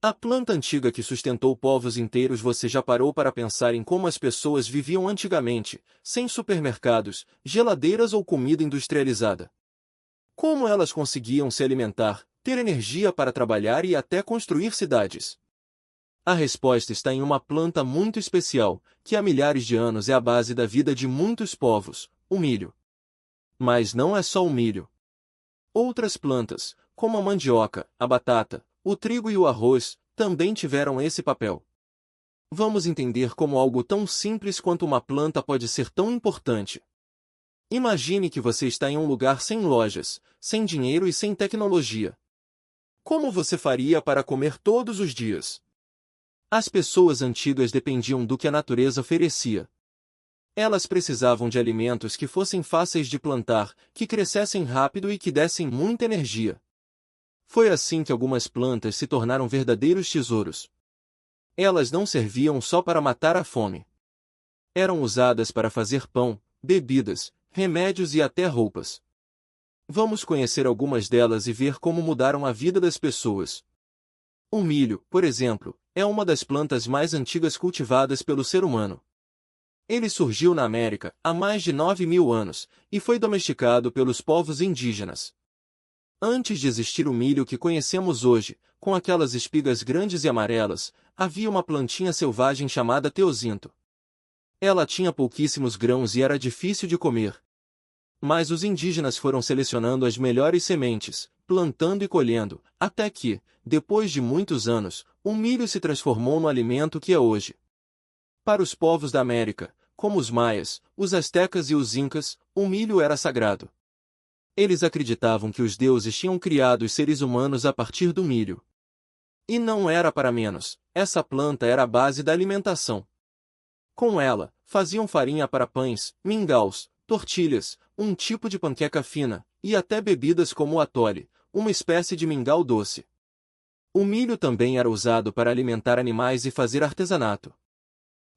A planta antiga que sustentou povos inteiros. Você já parou para pensar em como as pessoas viviam antigamente, sem supermercados, geladeiras ou comida industrializada? Como elas conseguiam se alimentar, ter energia para trabalhar e até construir cidades? A resposta está em uma planta muito especial, que há milhares de anos é a base da vida de muitos povos: o milho. Mas não é só o milho. Outras plantas, como a mandioca, a batata, o trigo e o arroz, também tiveram esse papel. Vamos entender como algo tão simples quanto uma planta pode ser tão importante. Imagine que você está em um lugar sem lojas, sem dinheiro e sem tecnologia. Como você faria para comer todos os dias? As pessoas antigas dependiam do que a natureza oferecia. Elas precisavam de alimentos que fossem fáceis de plantar, que crescessem rápido e que dessem muita energia. Foi assim que algumas plantas se tornaram verdadeiros tesouros. Elas não serviam só para matar a fome. Eram usadas para fazer pão, bebidas, remédios e até roupas. Vamos conhecer algumas delas e ver como mudaram a vida das pessoas. O milho, por exemplo, é uma das plantas mais antigas cultivadas pelo ser humano. Ele surgiu na América há mais de 9.000 anos e foi domesticado pelos povos indígenas. Antes de existir o milho que conhecemos hoje, com aquelas espigas grandes e amarelas, havia uma plantinha selvagem chamada teozinto. Ela tinha pouquíssimos grãos e era difícil de comer. Mas os indígenas foram selecionando as melhores sementes, plantando e colhendo, até que, depois de muitos anos, o milho se transformou no alimento que é hoje. Para os povos da América, como os maias, os astecas e os incas, o milho era sagrado. Eles acreditavam que os deuses tinham criado os seres humanos a partir do milho. E não era para menos, essa planta era a base da alimentação. Com ela, faziam farinha para pães, mingaus, tortilhas, um tipo de panqueca fina, e até bebidas como o atole, uma espécie de mingau doce. O milho também era usado para alimentar animais e fazer artesanato.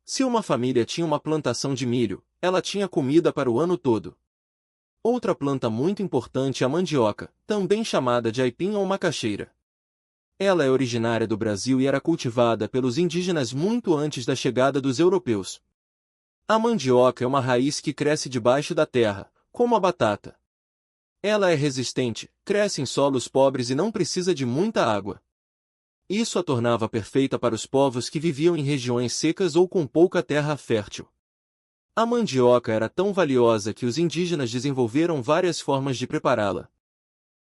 Se uma família tinha uma plantação de milho, ela tinha comida para o ano todo. Outra planta muito importante é a mandioca, também chamada de aipim ou macaxeira. Ela é originária do Brasil e era cultivada pelos indígenas muito antes da chegada dos europeus. A mandioca é uma raiz que cresce debaixo da terra, como a batata. Ela é resistente, cresce em solos pobres e não precisa de muita água. Isso a tornava perfeita para os povos que viviam em regiões secas ou com pouca terra fértil. A mandioca era tão valiosa que os indígenas desenvolveram várias formas de prepará-la.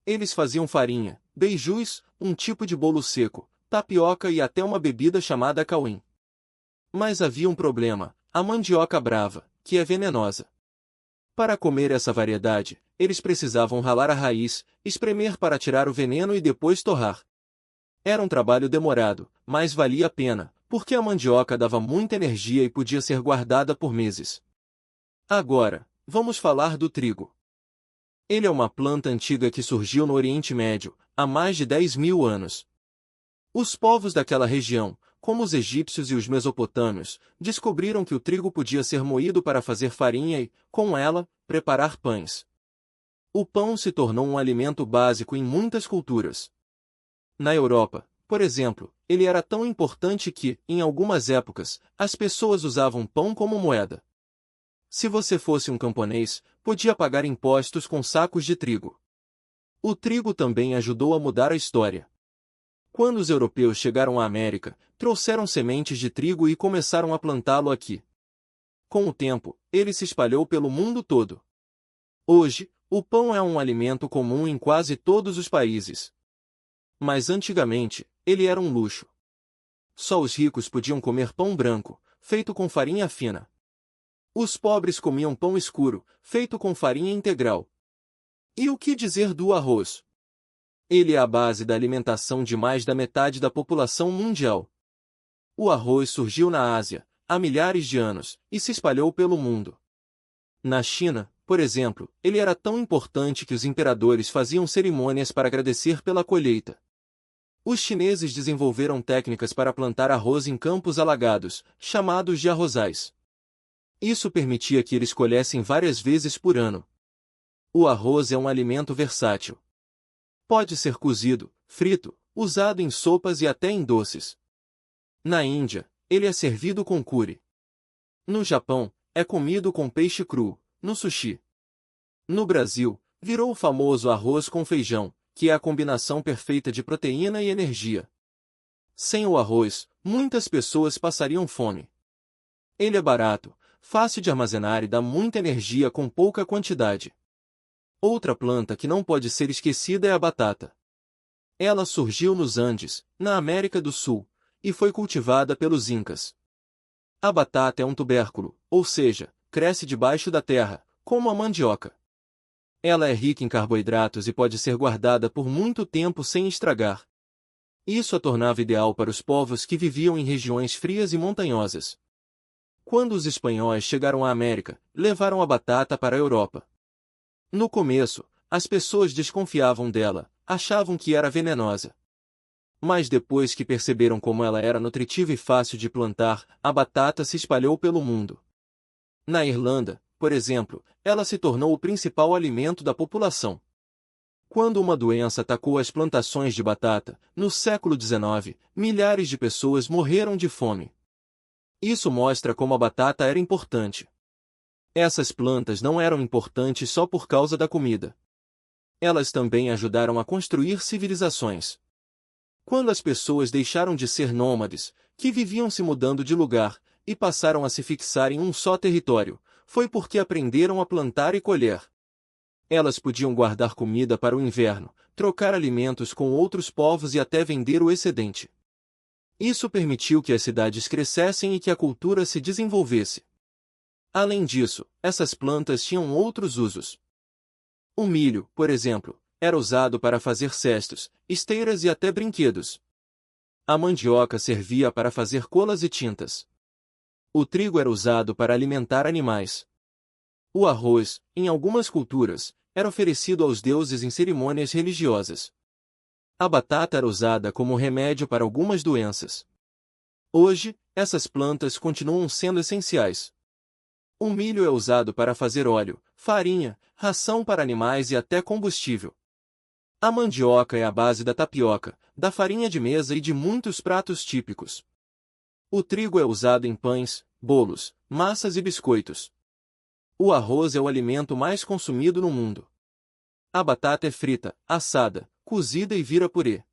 Eles faziam farinha, beijus, um tipo de bolo seco, tapioca e até uma bebida chamada cauim. Mas havia um problema: a mandioca brava, que é venenosa. Para comer essa variedade, eles precisavam ralar a raiz, espremer para tirar o veneno e depois torrar. Era um trabalho demorado, mas valia a pena, porque a mandioca dava muita energia e podia ser guardada por meses. Agora, vamos falar do trigo. Ele é uma planta antiga que surgiu no Oriente Médio, há mais de 10.000 anos. Os povos daquela região, como os egípcios e os mesopotâmios, descobriram que o trigo podia ser moído para fazer farinha e, com ela, preparar pães. O pão se tornou um alimento básico em muitas culturas. Na Europa, por exemplo, ele era tão importante que, em algumas épocas, as pessoas usavam pão como moeda. Se você fosse um camponês, podia pagar impostos com sacos de trigo. O trigo também ajudou a mudar a história. Quando os europeus chegaram à América, trouxeram sementes de trigo e começaram a plantá-lo aqui. Com o tempo, ele se espalhou pelo mundo todo. Hoje, o pão é um alimento comum em quase todos os países. Mas antigamente, ele era um luxo. Só os ricos podiam comer pão branco, feito com farinha fina. Os pobres comiam pão escuro, feito com farinha integral. E o que dizer do arroz? Ele é a base da alimentação de mais da metade da população mundial. O arroz surgiu na Ásia, há milhares de anos, e se espalhou pelo mundo. Na China, por exemplo, ele era tão importante que os imperadores faziam cerimônias para agradecer pela colheita. Os chineses desenvolveram técnicas para plantar arroz em campos alagados, chamados de arrozais. Isso permitia que eles colhessem várias vezes por ano. O arroz é um alimento versátil. Pode ser cozido, frito, usado em sopas e até em doces. Na Índia, ele é servido com curry. No Japão, é comido com peixe cru, no sushi. No Brasil, virou o famoso arroz com feijão, que é a combinação perfeita de proteína e energia. Sem o arroz, muitas pessoas passariam fome. Ele é barato, fácil de armazenar e dá muita energia com pouca quantidade. Outra planta que não pode ser esquecida é a batata. Ela surgiu nos Andes, na América do Sul, e foi cultivada pelos Incas. A batata é um tubérculo, ou seja, cresce debaixo da terra, como a mandioca. Ela é rica em carboidratos e pode ser guardada por muito tempo sem estragar. Isso a tornava ideal para os povos que viviam em regiões frias e montanhosas. Quando os espanhóis chegaram à América, levaram a batata para a Europa. No começo, as pessoas desconfiavam dela, achavam que era venenosa. Mas depois que perceberam como ela era nutritiva e fácil de plantar, a batata se espalhou pelo mundo. Na Irlanda, por exemplo, ela se tornou o principal alimento da população. Quando uma doença atacou as plantações de batata, no século XIX, milhares de pessoas morreram de fome. Isso mostra como a batata era importante. Essas plantas não eram importantes só por causa da comida. Elas também ajudaram a construir civilizações. Quando as pessoas deixaram de ser nômades, que viviam se mudando de lugar, e passaram a se fixar em um só território, foi porque aprenderam a plantar e colher. Elas podiam guardar comida para o inverno, trocar alimentos com outros povos e até vender o excedente. Isso permitiu que as cidades crescessem e que a cultura se desenvolvesse. Além disso, essas plantas tinham outros usos. O milho, por exemplo, era usado para fazer cestos, esteiras e até brinquedos. A mandioca servia para fazer colas e tintas. O trigo era usado para alimentar animais. O arroz, em algumas culturas, era oferecido aos deuses em cerimônias religiosas. A batata era usada como remédio para algumas doenças. Hoje, essas plantas continuam sendo essenciais. O milho é usado para fazer óleo, farinha, ração para animais e até combustível. A mandioca é a base da tapioca, da farinha de mesa e de muitos pratos típicos. O trigo é usado em pães, bolos, massas e biscoitos. O arroz é o alimento mais consumido no mundo. A batata é frita, assada, cozida e vira purê.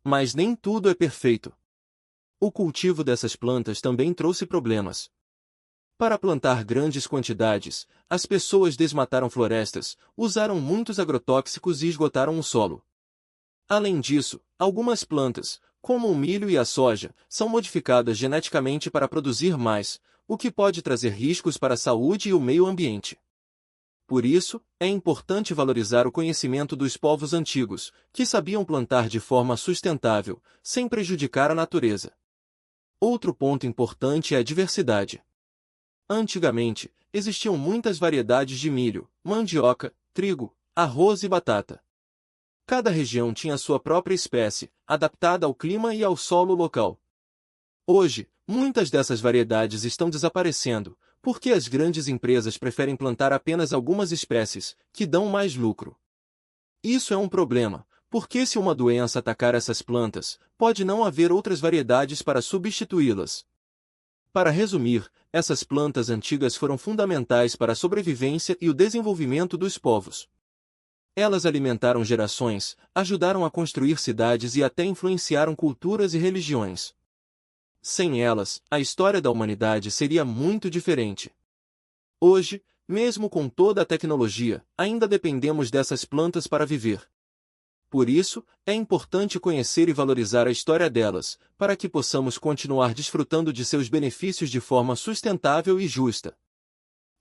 Mas nem tudo é perfeito. O cultivo dessas plantas também trouxe problemas. Para plantar grandes quantidades, as pessoas desmataram florestas, usaram muitos agrotóxicos e esgotaram o solo. Além disso, algumas plantas, como o milho e a soja, são modificadas geneticamente para produzir mais, o que pode trazer riscos para a saúde e o meio ambiente. Por isso, é importante valorizar o conhecimento dos povos antigos, que sabiam plantar de forma sustentável, sem prejudicar a natureza. Outro ponto importante é a diversidade. Antigamente, existiam muitas variedades de milho, mandioca, trigo, arroz e batata. Cada região tinha sua própria espécie, adaptada ao clima e ao solo local. Hoje, muitas dessas variedades estão desaparecendo, porque as grandes empresas preferem plantar apenas algumas espécies, que dão mais lucro. Isso é um problema, porque se uma doença atacar essas plantas, pode não haver outras variedades para substituí-las. Para resumir, essas plantas antigas foram fundamentais para a sobrevivência e o desenvolvimento dos povos. Elas alimentaram gerações, ajudaram a construir cidades e até influenciaram culturas e religiões. Sem elas, a história da humanidade seria muito diferente. Hoje, mesmo com toda a tecnologia, ainda dependemos dessas plantas para viver. Por isso, é importante conhecer e valorizar a história delas, para que possamos continuar desfrutando de seus benefícios de forma sustentável e justa.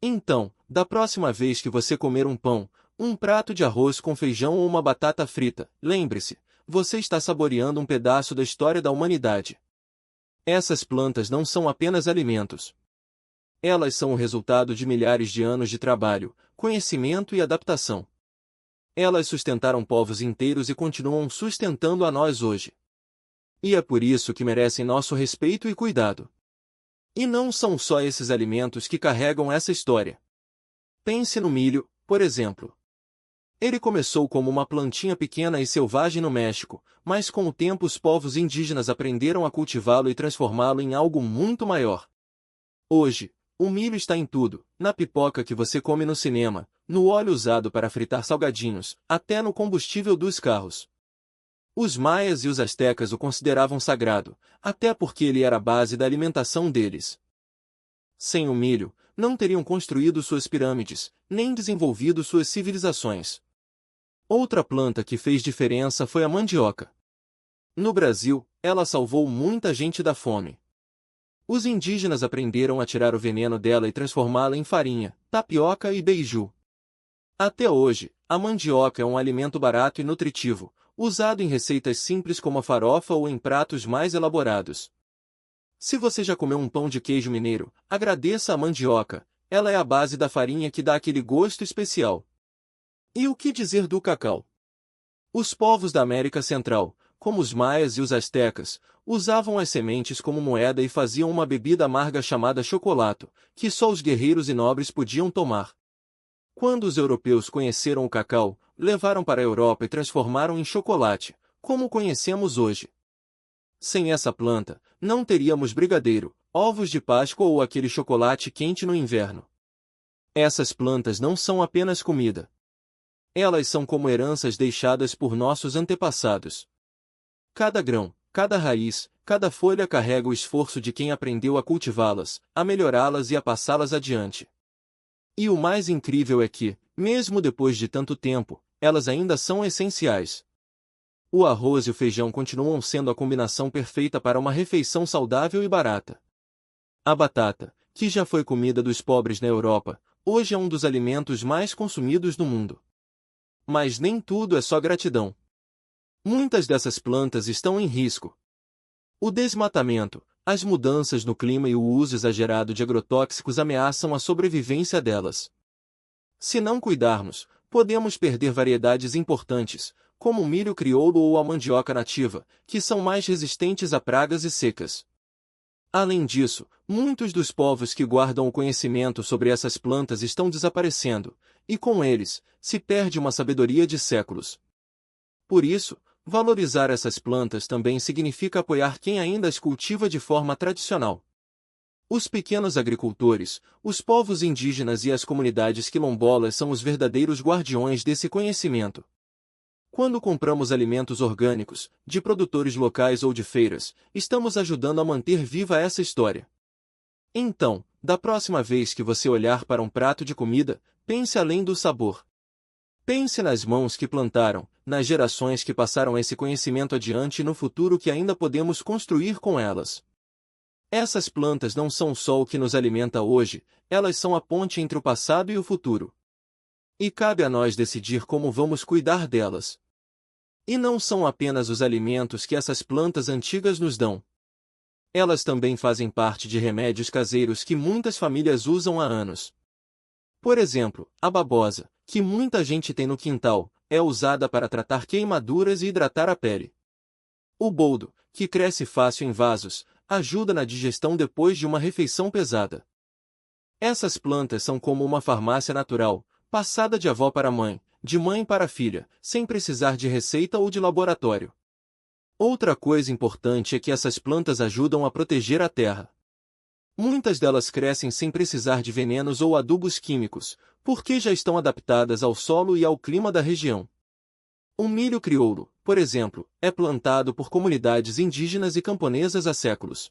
Então, da próxima vez que você comer um pão, um prato de arroz com feijão ou uma batata frita, lembre-se, você está saboreando um pedaço da história da humanidade. Essas plantas não são apenas alimentos. Elas são o resultado de milhares de anos de trabalho, conhecimento e adaptação. Elas sustentaram povos inteiros e continuam sustentando a nós hoje. E é por isso que merecem nosso respeito e cuidado. E não são só esses alimentos que carregam essa história. Pense no milho, por exemplo. Ele começou como uma plantinha pequena e selvagem no México, mas com o tempo os povos indígenas aprenderam a cultivá-lo e transformá-lo em algo muito maior. Hoje, o milho está em tudo, na pipoca que você come no cinema, no óleo usado para fritar salgadinhos, até no combustível dos carros. Os maias e os astecas o consideravam sagrado, até porque ele era a base da alimentação deles. Sem o milho, não teriam construído suas pirâmides, nem desenvolvido suas civilizações. Outra planta que fez diferença foi a mandioca. No Brasil, ela salvou muita gente da fome. Os indígenas aprenderam a tirar o veneno dela e transformá-la em farinha, tapioca e beiju. Até hoje, a mandioca é um alimento barato e nutritivo, usado em receitas simples como a farofa ou em pratos mais elaborados. Se você já comeu um pão de queijo mineiro, agradeça a mandioca, ela é a base da farinha que dá aquele gosto especial. E o que dizer do cacau? Os povos da América Central, como os maias e os astecas, usavam as sementes como moeda e faziam uma bebida amarga chamada chocolato, que só os guerreiros e nobres podiam tomar. Quando os europeus conheceram o cacau, levaram para a Europa e transformaram em chocolate, como o conhecemos hoje. Sem essa planta, não teríamos brigadeiro, ovos de Páscoa ou aquele chocolate quente no inverno. Essas plantas não são apenas comida. Elas são como heranças deixadas por nossos antepassados. Cada grão, cada raiz, cada folha carrega o esforço de quem aprendeu a cultivá-las, a melhorá-las e a passá-las adiante. E o mais incrível é que, mesmo depois de tanto tempo, elas ainda são essenciais. O arroz e o feijão continuam sendo a combinação perfeita para uma refeição saudável e barata. A batata, que já foi comida dos pobres na Europa, hoje é um dos alimentos mais consumidos no mundo. Mas nem tudo é só gratidão. Muitas dessas plantas estão em risco. O desmatamento, as mudanças no clima e o uso exagerado de agrotóxicos ameaçam a sobrevivência delas. Se não cuidarmos, podemos perder variedades importantes, como o milho crioulo ou a mandioca nativa, que são mais resistentes a pragas e secas. Além disso, muitos dos povos que guardam o conhecimento sobre essas plantas estão desaparecendo, e com eles, se perde uma sabedoria de séculos. Por isso, valorizar essas plantas também significa apoiar quem ainda as cultiva de forma tradicional. Os pequenos agricultores, os povos indígenas e as comunidades quilombolas são os verdadeiros guardiões desse conhecimento. Quando compramos alimentos orgânicos, de produtores locais ou de feiras, estamos ajudando a manter viva essa história. Então, da próxima vez que você olhar para um prato de comida, pense além do sabor. Pense nas mãos que plantaram, nas gerações que passaram esse conhecimento adiante e no futuro que ainda podemos construir com elas. Essas plantas não são só o que nos alimenta hoje, elas são a ponte entre o passado e o futuro. E cabe a nós decidir como vamos cuidar delas. E não são apenas os alimentos que essas plantas antigas nos dão. Elas também fazem parte de remédios caseiros que muitas famílias usam há anos. Por exemplo, a babosa, que muita gente tem no quintal, é usada para tratar queimaduras e hidratar a pele. O boldo, que cresce fácil em vasos, ajuda na digestão depois de uma refeição pesada. Essas plantas são como uma farmácia natural, passada de avó para mãe, de mãe para filha, sem precisar de receita ou de laboratório. Outra coisa importante é que essas plantas ajudam a proteger a terra. Muitas delas crescem sem precisar de venenos ou adubos químicos, porque já estão adaptadas ao solo e ao clima da região. O milho crioulo, por exemplo, é plantado por comunidades indígenas e camponesas há séculos.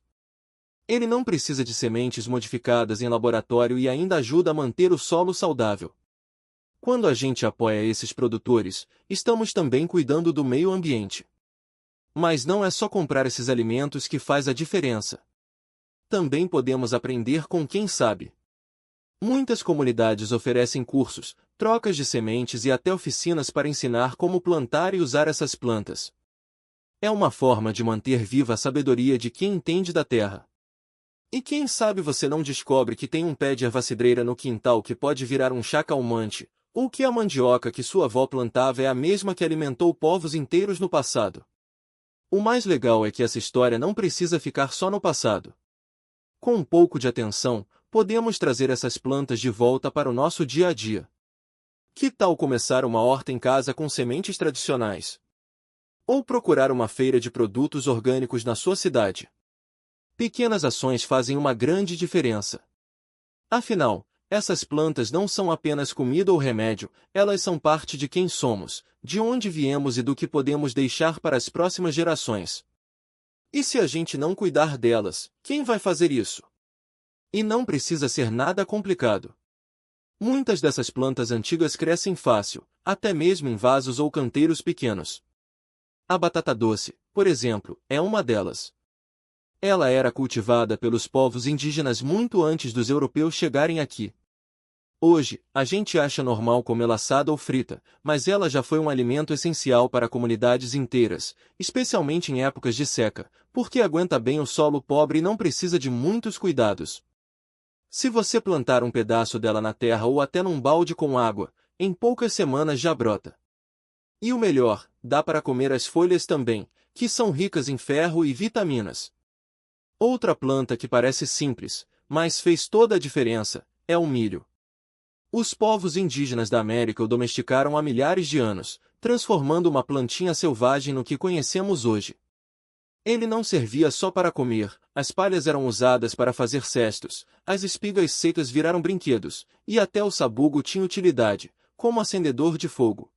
Ele não precisa de sementes modificadas em laboratório e ainda ajuda a manter o solo saudável. Quando a gente apoia esses produtores, estamos também cuidando do meio ambiente. Mas não é só comprar esses alimentos que faz a diferença. Também podemos aprender com quem sabe. Muitas comunidades oferecem cursos, trocas de sementes e até oficinas para ensinar como plantar e usar essas plantas. É uma forma de manter viva a sabedoria de quem entende da terra. E quem sabe você não descobre que tem um pé de erva cidreira no quintal que pode virar um chá calmante, ou que a mandioca que sua avó plantava é a mesma que alimentou povos inteiros no passado. O mais legal é que essa história não precisa ficar só no passado. Com um pouco de atenção, podemos trazer essas plantas de volta para o nosso dia a dia. Que tal começar uma horta em casa com sementes tradicionais? Ou procurar uma feira de produtos orgânicos na sua cidade? Pequenas ações fazem uma grande diferença. Afinal, essas plantas não são apenas comida ou remédio, elas são parte de quem somos, de onde viemos e do que podemos deixar para as próximas gerações. E se a gente não cuidar delas, quem vai fazer isso? E não precisa ser nada complicado. Muitas dessas plantas antigas crescem fácil, até mesmo em vasos ou canteiros pequenos. A batata doce, por exemplo, é uma delas. Ela era cultivada pelos povos indígenas muito antes dos europeus chegarem aqui. Hoje, a gente acha normal comê-la assada ou frita, mas ela já foi um alimento essencial para comunidades inteiras, especialmente em épocas de seca, porque aguenta bem o solo pobre e não precisa de muitos cuidados. Se você plantar um pedaço dela na terra ou até num balde com água, em poucas semanas já brota. E o melhor, dá para comer as folhas também, que são ricas em ferro e vitaminas. Outra planta que parece simples, mas fez toda a diferença, é o milho. Os povos indígenas da América o domesticaram há milhares de anos, transformando uma plantinha selvagem no que conhecemos hoje. Ele não servia só para comer, as palhas eram usadas para fazer cestos, as espigas secas viraram brinquedos, e até o sabugo tinha utilidade, como acendedor de fogo.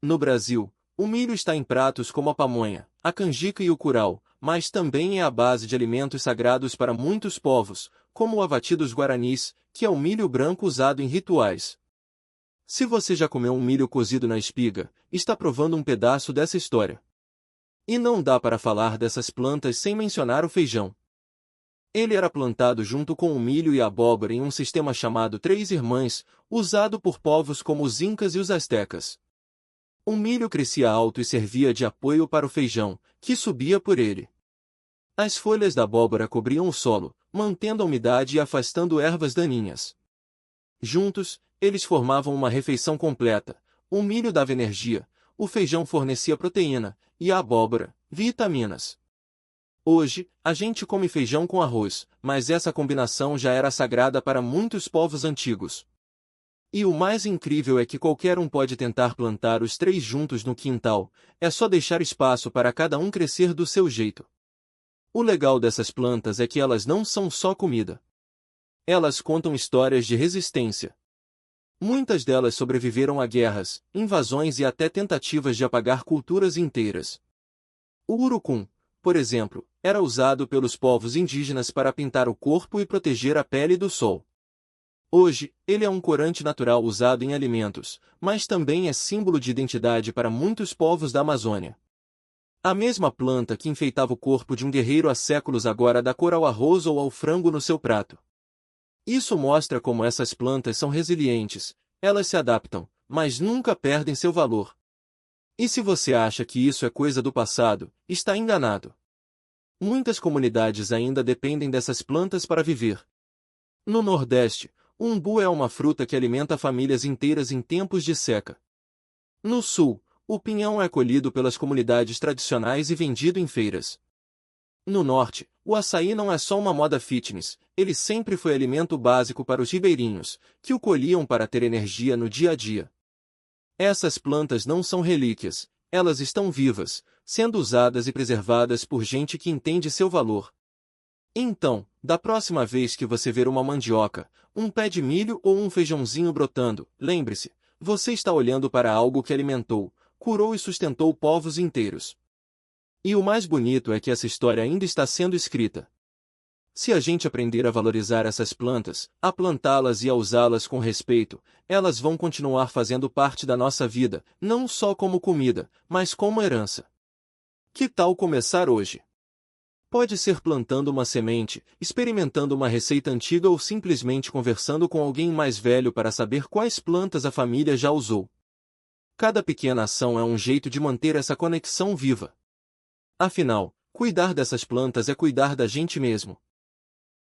No Brasil, o milho está em pratos como a pamonha, a canjica e o curau, mas também é a base de alimentos sagrados para muitos povos, como o avati dos guaranis, que é o milho branco usado em rituais. Se você já comeu um milho cozido na espiga, está provando um pedaço dessa história. E não dá para falar dessas plantas sem mencionar o feijão. Ele era plantado junto com o milho e a abóbora em um sistema chamado Três Irmãs, usado por povos como os Incas e os Astecas. O milho crescia alto e servia de apoio para o feijão, que subia por ele. As folhas da abóbora cobriam o solo, mantendo a umidade e afastando ervas daninhas. Juntos, eles formavam uma refeição completa. O milho dava energia, o feijão fornecia proteína, e a abóbora, vitaminas. Hoje, a gente come feijão com arroz, mas essa combinação já era sagrada para muitos povos antigos. E o mais incrível é que qualquer um pode tentar plantar os três juntos no quintal, é só deixar espaço para cada um crescer do seu jeito. O legal dessas plantas é que elas não são só comida. Elas contam histórias de resistência. Muitas delas sobreviveram a guerras, invasões e até tentativas de apagar culturas inteiras. O urucum, por exemplo, era usado pelos povos indígenas para pintar o corpo e proteger a pele do sol. Hoje, ele é um corante natural usado em alimentos, mas também é símbolo de identidade para muitos povos da Amazônia. A mesma planta que enfeitava o corpo de um guerreiro há séculos agora dá cor ao arroz ou ao frango no seu prato. Isso mostra como essas plantas são resilientes, elas se adaptam, mas nunca perdem seu valor. E se você acha que isso é coisa do passado, está enganado. Muitas comunidades ainda dependem dessas plantas para viver. No Nordeste, o umbu é uma fruta que alimenta famílias inteiras em tempos de seca. No Sul, o pinhão é colhido pelas comunidades tradicionais e vendido em feiras. No Norte, o açaí não é só uma moda fitness, ele sempre foi alimento básico para os ribeirinhos, que o colhiam para ter energia no dia a dia. Essas plantas não são relíquias, elas estão vivas, sendo usadas e preservadas por gente que entende seu valor. Então, da próxima vez que você ver uma mandioca, um pé de milho ou um feijãozinho brotando, lembre-se, você está olhando para algo que alimentou, curou e sustentou povos inteiros. E o mais bonito é que essa história ainda está sendo escrita. Se a gente aprender a valorizar essas plantas, a plantá-las e a usá-las com respeito, elas vão continuar fazendo parte da nossa vida, não só como comida, mas como herança. Que tal começar hoje? Pode ser plantando uma semente, experimentando uma receita antiga ou simplesmente conversando com alguém mais velho para saber quais plantas a família já usou. Cada pequena ação é um jeito de manter essa conexão viva. Afinal, cuidar dessas plantas é cuidar da gente mesmo.